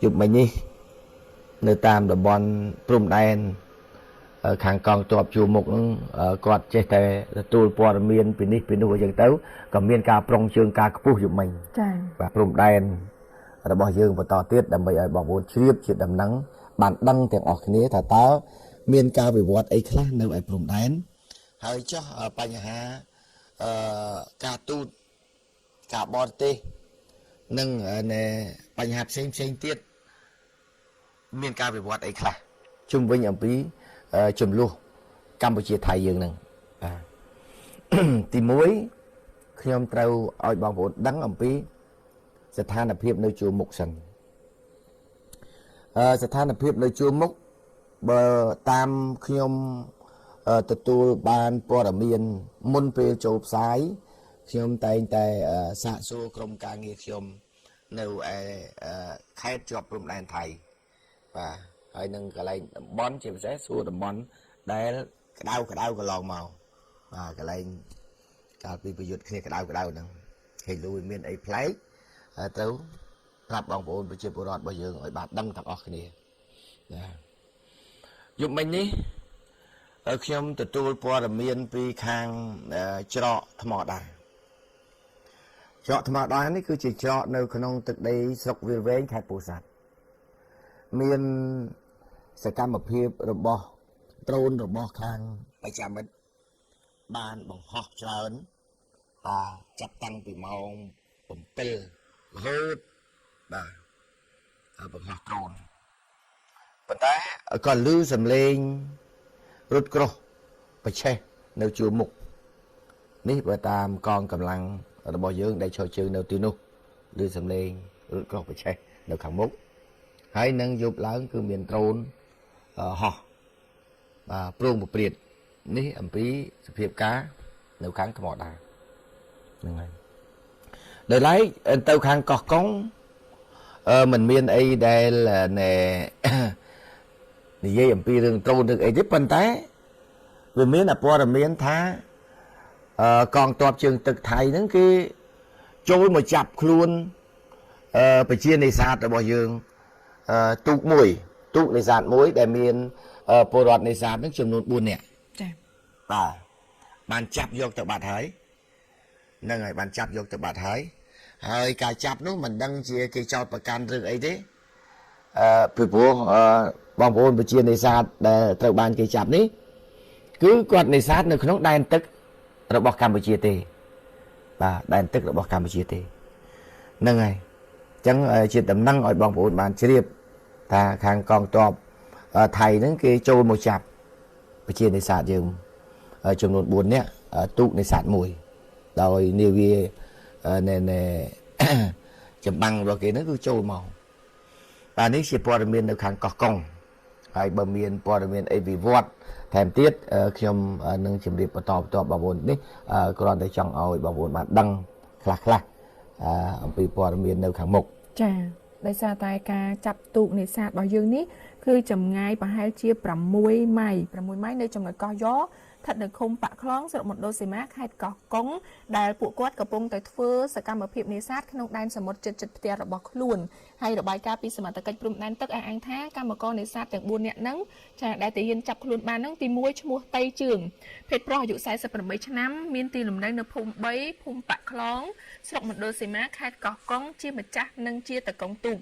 chụp mình đi nơi tam là bọn prum đen kháng con tọp chùa mục quạt chế tè tôi bỏ miền pin đồ dân tấu còn miền ca prong chương ca phúc chụp mình và prum đen là bỏ dương và tỏ tiết đầm bầy bỏ vốn chip chuyện đầm nắng bạn đăng tiền ọt này thả táo miền ca về vọt ấy khác nơi ấy prum đen hơi cho bánh hà ca tu cả bọn tê nâng bánh hạt xem tiết miền ca về vọt ấy khác chung với nhầm bí chùm luôn Campuchia Thái dương nâng thì muối khi ông trâu oi bảo vốn đắng ẩm bí sẽ than là phiếp nơi chùa mục sân sẽ than là phiếp nơi chùa mục bờ tam khi ông tự tu ban bò đà miền môn phê chụp sái khi ông tay xạ xô không ca nghe khi ông nêu khai chọc rùm đàn thầy và hơi nâng cái này bón chìm rẽ xua đầm bón để cái đau cái lon màu và cái này cả vì bây giờ cái đau nè thì lui miền ấy play tấuรับបងប្អូនប្រជាពលរដ្ឋរបស់យើងឲ្យបានដឹងទាំងអស់គ្នាណាយប់មិញនេះខ្ញុំទទួលព័ត៌មានពីខាងច្រកថ្មដាច្រកថ្មដានេះគឺជាច្រកនៅក្នុងទឹកដីស្រុកវាលវែងខេត្តពោធិ៍សាត់មានសកម្មភាពរបស់ដ្រូនរបស់ខាងបច្ចាមិត្តបានបង្ហោះច្រើនចាប់តាំងពីម៉ោង7រហូតបង្ហោះដ្រូនប៉ុន្តែក៏ឮសំឡេងរថក្រោះប្រឆេះនៅជួរមុខនេះបើតាមកងកម្លាំងរបស់យើងដែលឈរជើងនៅទីនោះឮសំឡេងរថក្រោះប្រឆេះនៅខាងមុខហើយនឹងយប់ឡើងគឺមានដ្រូនហោះប្រងប្រព្រាតនេះអំពីសភាពការនៅខាងថ្មដាហ្នឹងហើយដល់ឡែកទៅខាងកោះកុងមិនមានអីដែលនិយាយអំពីរឿងដ្រូនរឿងអីទេប៉ុន្តែវាមានព័ត៌មានថាកងទ័ពជើងទឹកថៃហ្នឹងគេចូលមកចាប់ខ្លួនប្រជានេសាទរបស់យើងទូកនេសាទមួយដែលមានពលរដ្ឋនេសាទហ្នឹងចំនួន4នាក់ចា៎បាទបានចាប់យកទៅបាត់ហើយហ្នឹងហើយបានចាប់យកទៅបាត់ហើយការចាប់នោះមិនដឹងជាគេចោទប្រកាន់រឿងអីទេពីព្រោះបងប្អូនប្រជានេសាទដែលត្រូវបានគេចាប់នេះគឺគាត់នេសាទនៅក្នុងដែនទឹករបស់កម្ពុជាទេបាទដែនទឹករបស់កម្ពុជាទេហ្នឹងហើយអញ្ចឹងជាដំណឹងឲ្យបងប្អូនបានជ្រាបថាខាងកងទ័ពថៃហ្នឹងគេចូលមកចាប់ប្រជានេសាទយើងចំនួន4នាក់ទូកនេសាទមួយដោយនាវាចម្បាំងរបស់គេហ្នឹងគឺចូលមកបាទនេះជាព័ត៌មាននៅខាងកោះកុងហើយបើមានព័ត៌មានអីវិវត្តថែមទៀតខ្ញុំនឹងជម្រាបបន្តបងប្អូននេះគ្រាន់តែចង់ឲ្យបងប្អូនបានដឹងខ្លះអំពីព័ត៌មាននៅខាងមុខចា៎ដោយសារតែការចាប់ទូកនេសាទរបស់យើងនេះគឺចម្ងាយប្រហែលជា6ម៉ៃនៅចំណុចកោះយ៉ស្ថិតនៅឃុំបាក់ខ្លងស្រុកមណ្ឌលសីមាខេត្តកោះកុងដែលពួកគាត់កំពុងតែធ្វើសកម្មភាពនេសាទក្នុងដែនសមុទ្រជិតផ្ទះរបស់ខ្លួនហើយរបាយការណ៍ពីសមត្ថកិច្ចព្រំដែនទឹកអះអាងថាកម្មករនេសាទទាំង4នាក់ហ្នឹងចាដែលទាហានចាប់ខ្លួនបានហ្នឹងទី1ឈ្មោះតៃជឿងភេទប្រុសអាយុ48ឆ្នាំមានទីលំនៅនៅភូមិ3ភូមិបាក់ខ្លងស្រុកមណ្ឌលសីមាខេត្តកោះកុងជាម្ចាស់និងជាតកងទូក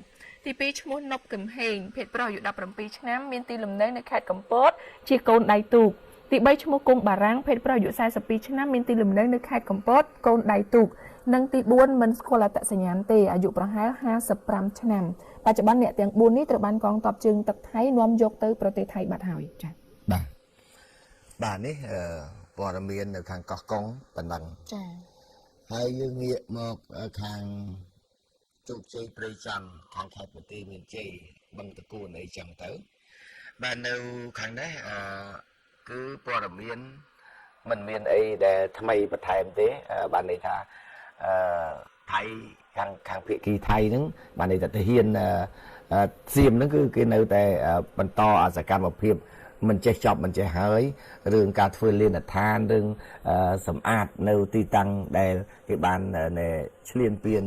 ទី2ឈ្មោះណប់កំហេងភេទប្រុសអាយុ17ឆ្នាំមានទីលំនៅនៅខេត្តកំពតជាកូនដៃទូកទី3ឈ្មោះគង់បារាំងភេទប្រុសអាយុ42ឆ្នាំមានទីលំនៅនៅខេត្តកំពតកូនដៃទូកនិងទី4មិនស្គាល់អត្តសញ្ញាណទេអាយុប្រហែល55ឆ្នាំបច្ចុប្បន្នអ្នកទាំង4នេះត្រូវបានកងទ័ពជើងទឹកថៃនាំយកទៅប្រទេសថៃបាត់ហើយចា៎បាទនេះព័ត៌មាននៅខាងកោះកុងប៉ុណ្ណឹងចា៎ហើយយើងងាកមកខាងជោគជ័យព្រៃចន្ទខាងខេត្តបន្ទាយមានជ័យបឹងតកួនអីចឹងទៅបាទនៅខាងនេះគឺព័ត៌មានមិនមានអីដែលថ្មីបន្ថែមទេបានន័យថាថៃខាងភាគីថៃហ្នឹងបានន័យថាទាហានសៀមហ្នឹងគឺគេនៅតែបន្តសកម្មភាពមិនចេះចប់មិនចេះហើយរឿងការធ្វើលានដ្ឋានរឿងសម្អាតនៅទីតាំងដែលគេបានឈ្លានពាន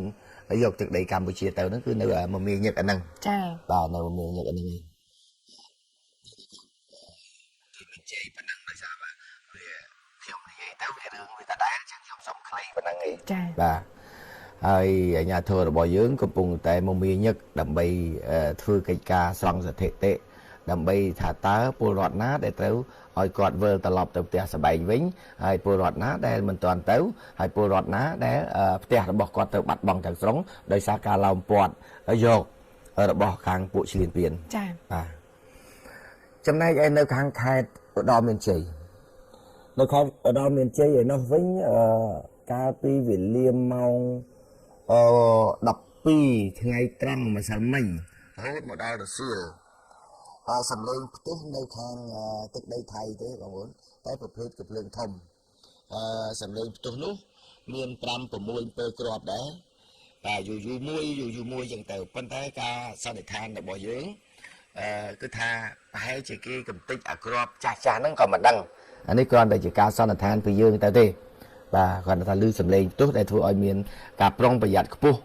យកទឹកដីកម្ពុជាទៅហ្នឹងគឺនៅមមាញឹកអាហ្នឹង ចា បាទនៅមមាញឹកអាហ្នឹងឯងមិនជ័យប៉ុណ្ណឹងដោយសារបាទវាខ្ញុំនិយាយទៅវារឿងវាដដែលចឹងខ្ញុំសុំខ្លីប៉ុណ្ណឹងឯង ចា បាទហើយអាជ្ញាធររបស់យើងកំពុងតែមមាញឹកដើម្បីធ្វើកិច្ចការស្រង់ស្ថិតិដើម្បីថាតើពលរដ្ឋណាដែលត្រូវឲ្យគាត់វិលត្រឡប់ទៅផ្ទះសម្បែងវិញហើយពលរដ្ឋណាដែលមិនទាន់ទៅហើយពលរដ្ឋណាដែលផ្ទះរបស់គាត់ទៅបាត់បង់ទាំងស្រុងដោយសារការឡោមព័ទ្ធយករបស់ខាងពួកឈ្លានពាន ចា បាទចំណែកឯនៅខាងខេត្តឧត្តរមានជ័យនៅខេត្តឧត្តរមានជ័យឯនោះវិញកាលពីវេលាម៉ោង12ថ្ងៃត្រង់ម្សិលមិញរហូតមកដល់រសៀលសំឡេងផ្ទុះនៅខាងទឹកដីថៃទេបងប្អូនតែប្រភេទកំភ្លើងធំសំឡេងផ្ទុះនោះមាន5 6 7គ្រាប់ដែរតែយូរមួយចឹងទៅប៉ុន្តែការសន្និដ្ឋានរបស់យើងគឺថាប្រហែលជាគេកំតិចអាក្របចាស់ហ្នឹងក៏មិនដឹងអានេះគ្រាន់តែជាការសន្និដ្ឋានពីយើងទៅទេបាទគាត់ថាឮសំឡេងផ្ទុះដែលធ្វើឲ្យមានការប្រុងប្រយ័ត្នខ្ពស់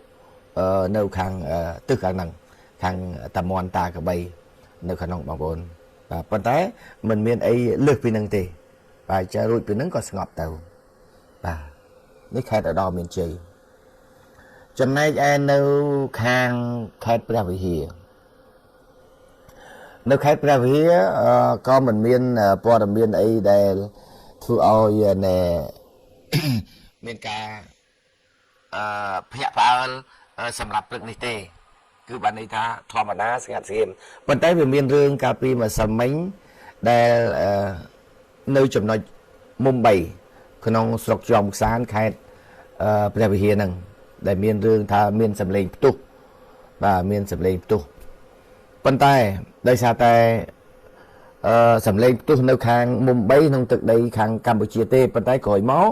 នៅខាងទិសខាងហ្នឹងខាងតាមន់តាកបីនៅខាងនោះបងប្អូនបាទប៉ុន្តែมันមានអីលើសពីហ្នឹងទេបាទចារួចពីហ្នឹងក៏ស្ងប់ទៅបាទនេះខេត្តឧត្តរមានជ័យចំណែកឯនៅខាងខេត្តព្រះវិហារនៅខេត្តព្រះវិហារក៏មិនមានព័ត៌មានអីដែលធ្វើឲ្យមានការភ្ញាក់ផ្អើលសម្រាប់ព្រឹកនេះទេគឺបានន័យថាធម្មតាស្ងាត់ស្ងៀមប៉ុន្តែវាមានរឿងកាលពីម្សិលមិញដែលនៅចំណុចមុំ3ក្នុងស្រុកជាំខ្សានខេត្តព្រះវិហារហ្នឹងដែលមានរឿងថាមានសម្លេងផ្ទុះបាទមានសម្លេងផ្ទុះប៉ុន្តែដោយសារតែសម្លេងផ្ទុះនៅខាងមុំ3ក្នុងទឹកដីខាងកម្ពុជាទេប៉ុន្តែក្រោយមក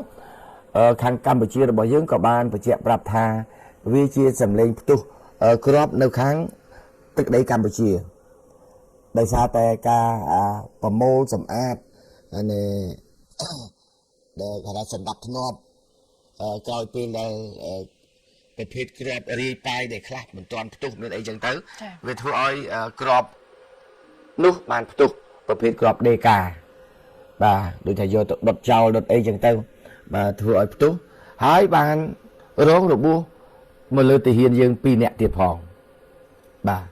ខាងកម្ពុជារបស់យើងក៏បានបញ្ជាក់ប្រាប់ថាវាជាសម្លេងផ្ទុះក្របនៅខាងទឹកដីកម្ពុជាដោយសារតែការប្រមូលសម្អាតដែលគេថាសម្ដាប់ធ្នាប់ក្រោយពេលដែលប្រភេទក្របរាយប៉ាយដែលខ្លះមិនទាន់ផ្ទុះមានអីចឹងទៅវាធ្វើឲ្យក្របនោះបានផ្ទុះប្រភេទក្របដេកាបាទដូចថាយកទៅដុតចោលដុតអីចឹងទៅបាទធ្វើឲ្យផ្ទុះហើយបានរងរបួសមកលើទាហានយើង2នាក់ទៀតផងបាទ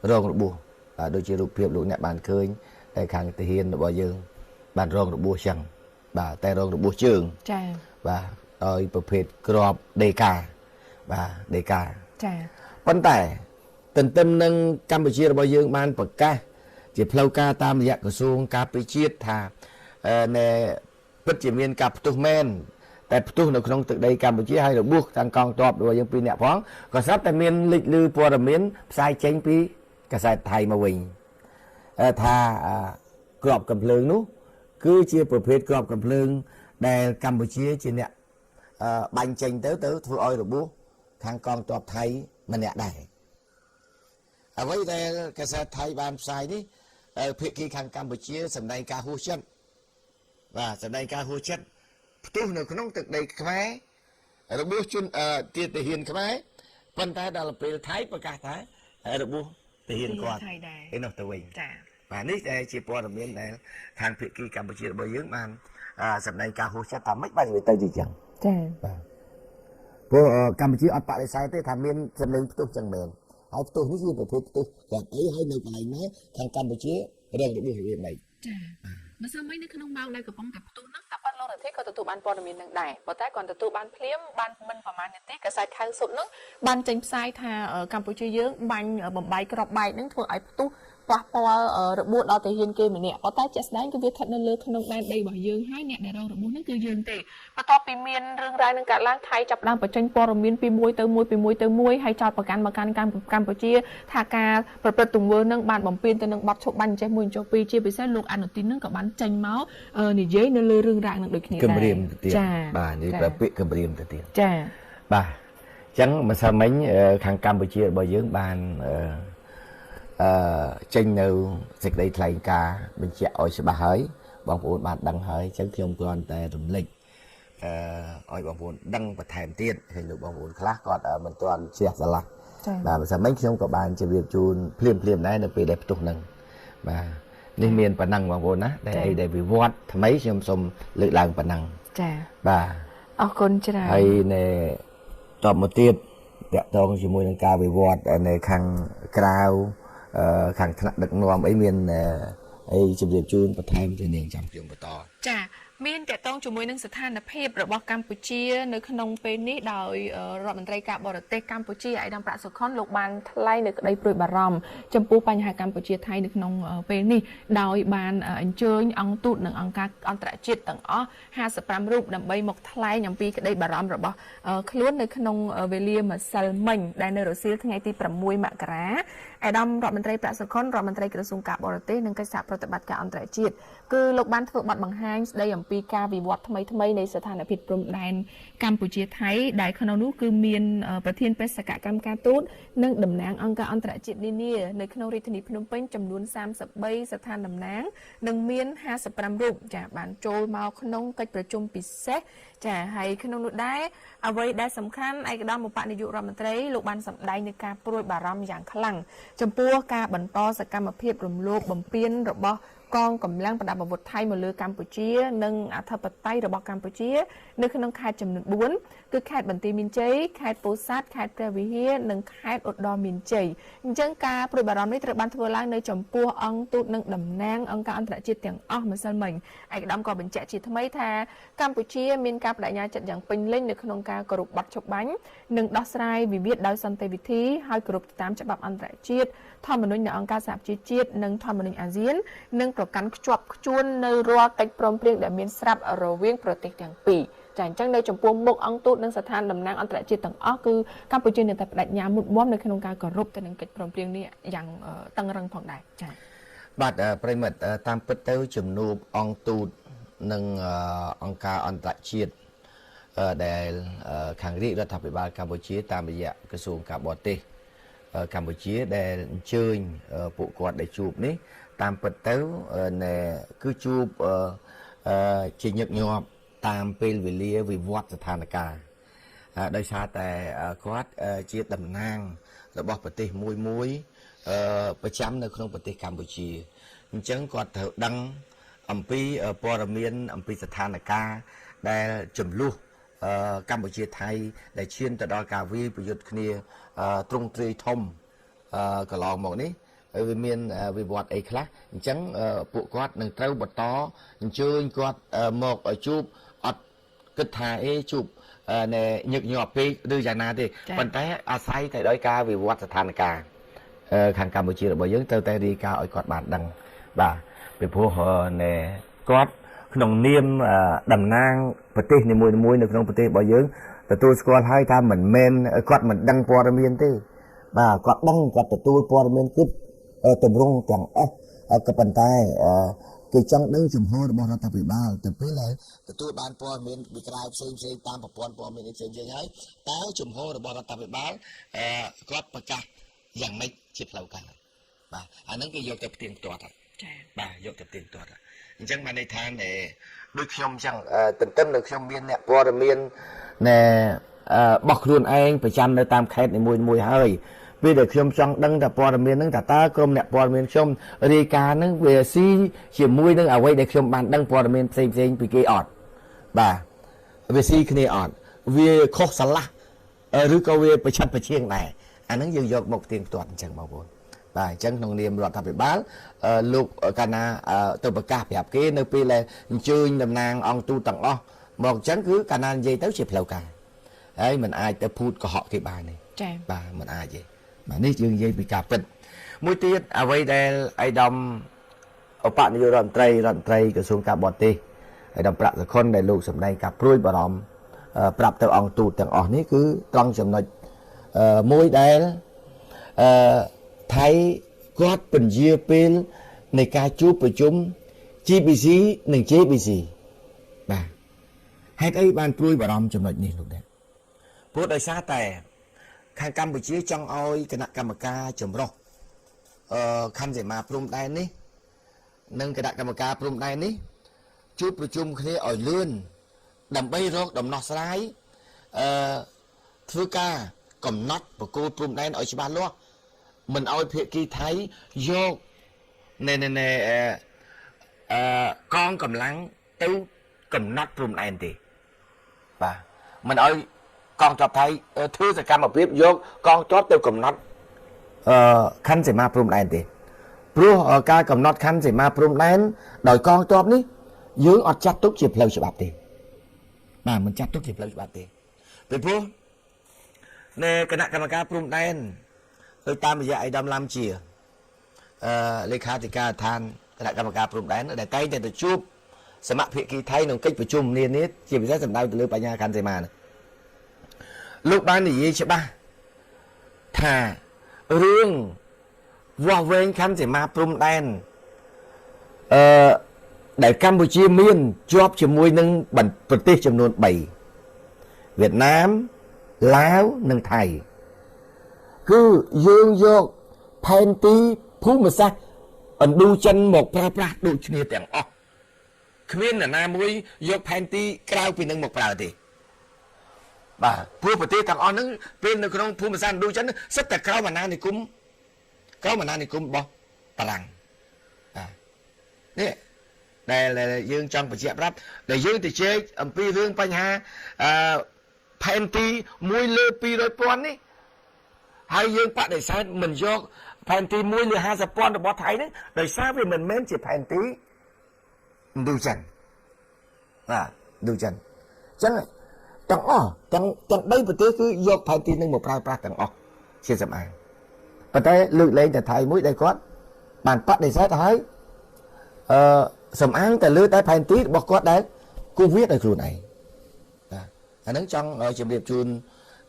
រងរបួសបាទដូចជារូបភាពលោកអ្នកបានឃើញតែខាងទាហានរបស់យើងបានរងរបួសចឹងបាទតែរងរបួសជើងចាបាទដោយប្រភេទក្របដេកាបាទដេកាចាប៉ុន្តែទន្ទឹមនឹងកម្ពុជារបស់យើងបានប្រកាសជាផ្លូវការតាមរយៈក្រសួងការពារជាតិថាពិតជាមានការផ្ទុះមែនតែផ្ទុះនៅក្នុងទឹកដីកម្ពុជាហើយរបួសខាងកងទ័ពរបស់យើង2នាក់ផងក៏ស្រាប់តែមានលេចឮព័ត៌មានផ្សាយចេញពីកាសែតថៃមកវិញថាក្របកំភ្លើងនោះគឺជាប្រភេទក្របកំភ្លើងដែលកម្ពុជាជាអ្នកបាញ់ចេញទៅធ្វើឲ្យរបួសខាងកងទ័ពថៃម្នាក់ដែរអ្វីដែលកាសែតថៃបានផ្សាយនេះភាគីខាងកម្ពុជាសម្ដែងការហួសចិត្តបាទសម្ដែងការហួសចិត្តផ្ទុះនៅក្នុងទឹកដីខ្មែររបួសជនទាហានខ្មែរប៉ុន្តែដល់ពេលថៃប្រកាសថារបួសទាហានគាត់ឯនោះទៅវិញចាបាទនេះជាព័ត៌មានដែលខាងភាគីកម្ពុជារបស់យើងបានសម្ដែងការហួសចិត្តថាម៉េចបានវាទៅជាចឹងចាបាទព្រោះកម្ពុជាអត់បដិសេធទេថាមានសម្លេងផ្ទុះចឹងមែនហើយផ្ទុះនេះគឺប្រភេទផ្ទុះគាត់អីហើយនៅកន្លែងណាខាងកម្ពុជារងរបួសវាមិនចាម្សិលមិញនៅក្នុងម៉ោងដែលកំពុងតែផ្ទុះហ្នឹងតាប៉ាត់លោករដ្ឋាភិបាលក៏ទទួលបានព័ត៌មាននឹងដែរប៉ុន្តែគាត់ទទួលបានភ្លាមបានមិនប្រហែលនាទីកាសែតខៅសុទ្ធហ្នឹងបានចេញផ្សាយថាកម្ពុជាយើងបាញ់បំបីក្របបែកហ្នឹងធ្វើឲ្យផ្ទុះប៉ះពាល់របួសដល់ទាហានគេម្នាក់ប៉ុន្តែជាក់ស្ដែងគឺវាស្ថិតនៅលើក្នុងដែនដីរបស់យើងហើយអ្នកដែលរងរបួសហ្នឹងគឺយើងទេបន្ទាប់ពីមានរឿងរ៉ាវនឹងកើតឡើងថៃចាប់ផ្ដើមបញ្ចេញព័ត៌មានពីមួយទៅមួយហើយចោទប្រកាន់កម្ពុជាថាការប្រព្រឹត្តទង្វើនឹងបានបំពេញទៅនឹងបទឈប់បាញ់ចេះមួយចុះពីរជាពិសេសលោកអនុទាននឹងក៏បានចេញមកនិយាយនៅលើរឿងរ៉ាវនឹងដូចគ្នាដែរគម្រាមទៅទៀតបាទនេះប្រពាក្យគម្រាមទៅទៀតចាបាទអញ្ចឹងម្សិលមិញខាងកម្ពុជារបស់យើងបានចេញនៅសេចក្តីថ្លែងការណ៍បញ្ជាក់ឲ្យច្បាស់ហើយបងប្អូនបានដឹងហើយអញ្ចឹងខ្ញុំគ្រាន់តែរំលឹក ឲ្យបងប្អូនដឹងបន្ថែមទៀតហើយលោកបងប្អូនខ្លះគាត់មិនទាន់ជះឆ្លាស់ ចា៎ បាទបើមិនខ្ញុំក៏បានជម្រាបជូនភ្លាមដែរនៅពេលដែលផ្ទុះនឹងបាទនេះមានប៉ុណ្ណឹងបងប្អូនណាដែលវិវត្តថ្មីខ្ញុំសូមលើកឡើងប៉ុណ្ណឹង ចា៎ បាទ អរគុណច្រើន ហើយនៅតបមកទៀតតាក់ទងជាមួយនឹងការវិវត្តនៅខាងក្រៅខាងថ្នាក់ដឹកនាំអីមានអីជម្រាបជូនបន្ថែមទៅនាងចាំខ្ញុំបន្ត ចា៎មានតកតងជាមួយនឹងស្ថានភាពរបស់កម្ពុជានៅក្នុងពេលនេះដោយរដ្ឋមន្ត្រីការបរទេសកម្ពុជាឯកឧត្តមប្រាក់សុខុនលោកបានថ្លែងនៅក្តីព្រួយបារម្ភចំពោះបញ្ហាកម្ពុជាថៃនៅក្នុងពេលនេះដោយបានអញ្ជើញអង្គទូតនិងអង្គការអន្តរជាតិទាំងអស់55រូបដើម្បីមកថ្លែងអំពីក្តីបារម្ភរបស់ខ្លួននៅក្នុងវេលាម្សិលមិញដែលនៅរសៀលថ្ងៃទី6មករាឯកឧត្តមរដ្ឋមន្ត្រីប្រាក់សុខុនរដ្ឋមន្ត្រីក្រសួងការបរទេសនិងកិច្ចសហប្រតិបត្តិការអន្តរជាតិគឺលោកបានធ្វើបទបង្ហាញស្ដីអំពីការវិវត្តថ្មីនៃស្ថានភាពព្រំដែនកម្ពុជាថៃដែលក្នុងនោះគឺមានប្រធានបេសកកម្មការទូតនិងតំណាងអង្គការអន្តរជាតិនានានៅក្នុងរាជធានីភ្នំពេញចំនួន33ស្ថានតំណាងនិងមាន55រូបចាបានចូលមកក្នុងកិច្ចប្រជុំពិសេសចាហើយក្នុងនោះដែរអ្វីដែលសំខាន់ឯកឧត្តមឧបនាយករដ្ឋមន្ត្រីលោកបានសម្ដែងនៃការព្រួយបារម្ភយ៉ាងខ្លាំងចំពោះការបន្តសកម្មភាពរំលោភបំពានរបស់កងកម្លាំងប្រដាប់អាវុធថៃមកលើកម្ពុជានិងអធិបតេយ្យរបស់កម្ពុជានៅក្នុងខេត្តចំនួន4គឺខេត្តបន្ទាយមានជ័យខេត្តពោធិ៍សាត់ខេត្តព្រះវិហារនិងខេត្តឧត្តរមានជ័យអញ្ចឹងការព្រួយបារម្ភនេះត្រូវបានធ្វើឡើងនៅចំពោះអង្គទូតនិងតំណាងអង្គការអន្តរជាតិទាំងអស់ម្សិលមិញឯកឧត្តមក៏បញ្ជាក់ជាថ្មីថាកម្ពុជាមានការបដិញ្ញាចិត្តយ៉ាងពេញលេញនៅក្នុងការគោរពបទច្បាប់បាញ់និងដោះស្រាយវិវាទដោយសន្តិវិធីហើយគោរពតាមច្បាប់អន្តរជាតិធម្មនុញ្ញនៃអង្គការសហប្រជាជាតិនិងធម្មនុញ្ញអាស៊ាននិងប្រកាន់ខ្ជាប់ខ្ជួននៅរាល់កិច្ចព្រមព្រៀងដែលមានស្រាប់រវាងប្រទេសទាំងពីរចាអញ្ចឹងនៅចំពោះមុខអង្គទូតនិងស្ថានតំណាងអន្តរជាតិទាំងអស់គឺកម្ពុជានៅតែបដិញ្ញាមុតមមនៅក្នុងការគោរពទៅនឹងកិច្ចព្រមព្រៀងនេះយ៉ាងតឹងរឹងផងដែរចា៎ បាទប្រិមិត្តតាមពិតទៅជំនួបអង្គទូតនិងអង្គការអន្តរជាតិដែលខាងរាជរដ្ឋាភិបាលកម្ពុជាតាមរយៈក្រសួងការបរទេសកម្ពុជាដែលអញ្ជើញពួកគាត់ដែលជួបនេះតាមពិតទៅគឺជួបជាញឹកញាប់តាមពេលវេលាវិវត្តស្ថានភាពដោយសារតែគាត់ជាតំណាងរបស់ប្រទេសមួយប្រចាំនៅក្នុងប្រទេសកម្ពុជាអញ្ចឹងគាត់ត្រូវដឹងអំពីព័ត៌មានអំពីស្ថានភាពដែលចំនួនកម្ពុជាថៃដែលឈានទៅដល់ការវាយប្រយុទ្ធគ្នាទ្រង់ទ្រាយធំកន្លងមកនេះវាមានវិវត្តអីខ្លះអញ្ចឹងពួកគាត់នឹងត្រូវបន្តអញ្ជើញគាត់មកជួបអត់គិតថាជួបញឹកញាប់ពេកឬយ៉ាងណាទេប៉ុន្តែអាស្រ័យទៅដោយការវិវត្តស្ថានភាពខាងកម្ពុជារបស់យើងត្រូវតែរាយការណ៍ឲ្យគាត់បានដឹងបាទពីព្រោះគាត់ក្នុងនាមតំណាងប្រទេសនីមួយៗនៅក្នុងប្រទេសរបស់យើងទទួលស្គាល់ហើយថាមិនមែនគាត់មិនដឹងព័ត៌មានទេបាទគាត់ដឹងគាត់ទទួលព័ត៌មានគិតតម្រង់ទាំងអស់ក៏ប៉ុន្តែគេចង់ដឹងជំហររបស់រដ្ឋាភិបាលទៅពេលដែលទទួលបានព័ត៌មានពីក្រៅផ្សេងតាមប្រព័ន្ធព័ត៌មានផ្សេងហើយតើជំហររបស់រដ្ឋាភិបាលគាត់ប្រកាសយ៉ាងម៉េចជាផ្លូវការបាទអាហ្នឹងគេយកទៅផ្ទៀងផ្ទាត់ចា៎បាទយកទៅផ្ទៀងផ្ទាត់អញ្ចឹងបានន័យថាដូចខ្ញុំអញ្ចឹងទន្ទឹមនឹងខ្ញុំមានអ្នកព័ត៌មានបោះខ្លួនឯងប្រចាំនៅតាមខេត្តនីមួយហើយពេលដែលខ្ញុំចង់ដឹងថាព័ត៌មានហ្នឹងតើក្រុមអ្នកព័ត៌មានខ្ញុំរាយការណ៍ហ្នឹងវាស៊ីជាមួយនឹងអ្វីដែលខ្ញុំបានដឹងព័ត៌មានផ្សេងពីគេអត់បាទវាស៊ីគ្នាអត់វាខុសឆ្លាស់ឬក៏វាប្រឆាត់ប្រឆាំងដែរអាហ្នឹងយើងយកមកផ្ទៀងផ្ទាត់អញ្ចឹងបងប្អូនបាទអញ្ចឹងក្នុងនាមរដ្ឋាភិបាលលោកកាលណាទៅប្រកាសប្រាប់គេនៅពេលដែលអញ្ជើញតំណាងអង្គទូតទាំងអស់មកអញ្ចឹងគឺកាលណានិយាយទៅជាផ្លូវការហើយมันអាចទៅភូតកុហកគេបានទេចា៎បាទมันអាចទេបាទនេះយើងនិយាយពីការពិតមួយទៀតអ្វីដែលឯកឧត្តមឧបនាយករដ្ឋមន្ត្រីក្រសួងការបរទេសឯកឧត្តមប្រាក់សុខុនដែលលោកសម្ដែងការព្រួយបារម្ភប្រាប់ទៅអង្គទូតទាំងអស់នេះគឺត្រង់ចំណុចមួយដែលថៃគាត់ពន្យាពេលនៃការជួបប្រជុំ GBC និង JBC បាទហេតុអីបានព្រួយបារម្ភចំណុចនេះលោកដែរព្រោះដោយសារតែខាងកម្ពុជាចង់ឲ្យគណៈកម្មការចម្រុះខណ្ឌសីមាព្រំដែននេះនិងគណៈកម្មការព្រំដែននេះជួបប្រជុំគ្នាឲ្យលឿន ដើម្បីរកដំណោះស្រាយធ្វើការកំណត់បកគោព្រំដែនឲ្យច្បាស់លាស់មិនឲ្យភាគីថៃយកណែកងកម្លាំងទៅកំណត់ព្រំដែនទេបាទមិនឲ្យកងទ័ពថៃធ្វើសកម្មភាពយកកងទ័ពទៅកំណត់ខណ្ឌសីមាព្រំដែនទេព្រោះការកំណត់ខណ្ឌសីមាព្រំដែនដោយកងទ័ពនេះយើងអត់ចាត់ទុកជាផ្លូវច្បាប់ទេបាទមិនចាត់ទុកជាផ្លូវច្បាប់ទេពីព្រោះនៅគណៈកម្មការព្រំដែនដោយតាមរយៈអៃដាមឡាំជាលេខាធិការដ្ឋានគណៈកម្មការព្រំដែនដែលតែងតែទៅជួបសមាភិកីថៃក្នុងកិច្ចប្រជុំនានាជាពិសេសសម្ដៅទៅលើបញ្ហាខណ្ឌសីមានេះលោកបាននិយាយច្បាស់ថារឿងវាស់វែងខណ្ឌសីមាព្រំដែនដែលកម្ពុជាមានជាប់ជាមួយនឹងប្រទេសចំនួន3វៀតណាមឡាវនិងថៃគឺយើងយកផែនទីភូមិសាស្ត្រឥណ្ឌូចិនមកប្រើប្រាស់ដូចគ្នាទាំងអស់គ្មាននរណាមួយយកផែនទីក្រៅពីនឹងមកប្រើទេបាទព្រោះប្រទេសទាំងអស់ហ្នឹងពេលនៅក្នុងភូមិសាស្ត្រឥណ្ឌូចិនសិតតែក្រោមអាណានិគមរបស់បារាំងនេះដែលយើងចង់បញ្ជាក់ប្រាប់ដែលយើងទៅជែកអំពីរឿងបញ្ហាផែនទី1លើ200,000នេះហើយយើងបដិសេធមិនយកផែនទី1លើ50,000របស់ថៃនេះដោយសារវាមិនមែនជាផែនទីឥណ្ឌូចិនបាទឥណ្ឌូចិនអញ្ចឹងទាំងអស់ទាំង3ប្រទេសគឺយកផែនទីនឹងមកប្រើប្រាស់ទាំងអស់ជាសម្អាងប៉ុន្តែលើកលែងតែថៃមួយដែលគាត់បានបដិសេធទៅហើយសំអាងតែលើតែផែនទីរបស់គាត់ដែលគូវាដោយខ្លួនឯងបាទអានឹងចង់ជម្រាបជូន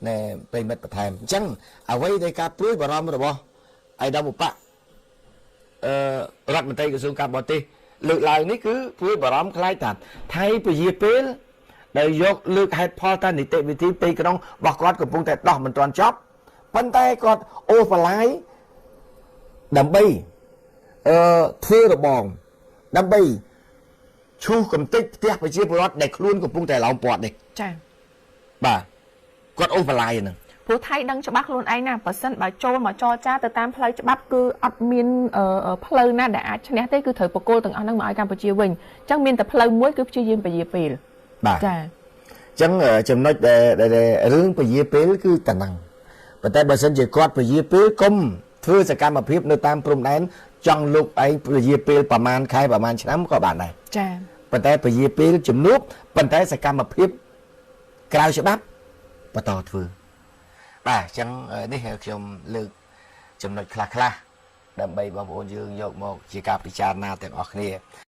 នៃប្រិមិត្តបន្ថែមអញ្ចឹងអ្វីដែលការព្រួយបារម្ភរបស់អៃដាមឧបៈរដ្ឋមន្ត្រីក្រសួងការបរទេសលើកឡើងនេះគឺព្រួយបារម្ភខ្លាចថាថៃពជាពេលដែលយកលើកហេតុផលតាមនីតិវិធីពេលក្នុងរបស់គាត់កំពុងតែដោះមិនទាន់ចប់ប៉ុន្តែគាត់អូសបន្លាយដើម្បីធ្វើរបងដើម្បីឈូសកំទេចផ្ទះប្រជាពលរដ្ឋដែលខ្លួនកំពុងតែឡោមព័ទ្ធនេះចា៎បាទគាត់អូសបន្លាយហ្នឹងព្រោះថៃដឹងច្បាស់ខ្លួនឯងណាបើសិនបើចូលមកចរចាទៅតាមផ្លូវច្បាប់គឺអត់មានផ្លូវណាដែលអាចឈ្នះទេគឺត្រូវបកគោលទាំងអស់ហ្នឹងមកឲ្យកម្ពុជាវិញអញ្ចឹងមានតែផ្លូវមួយគឺព្យាយាមពជាពេលបាទចា៎អញ្ចឹងចំណុចដែលរឿងពជាពេលគឺតំណឹងប៉ុន្តែបើសិនជាគាត់ពជាពេលកុំធ្វើសកម្មភាពនៅតាមព្រំដែនចង់លោកឯងពជាពេលប្រហែលខែប្រហែលឆ្នាំក៏បានដែរចា៎ប៉ុន្តែពជាពេលជំនួបប៉ុន្តែសកម្មភាពក្រៅច្បាប់បន្តធ្វើបាទអញ្ចឹងនេះខ្ញុំលើកចំណុចខ្លះៗដើម្បីបងប្អូនយើងយកមកជាការពិចារណាទាំងអស់គ្នា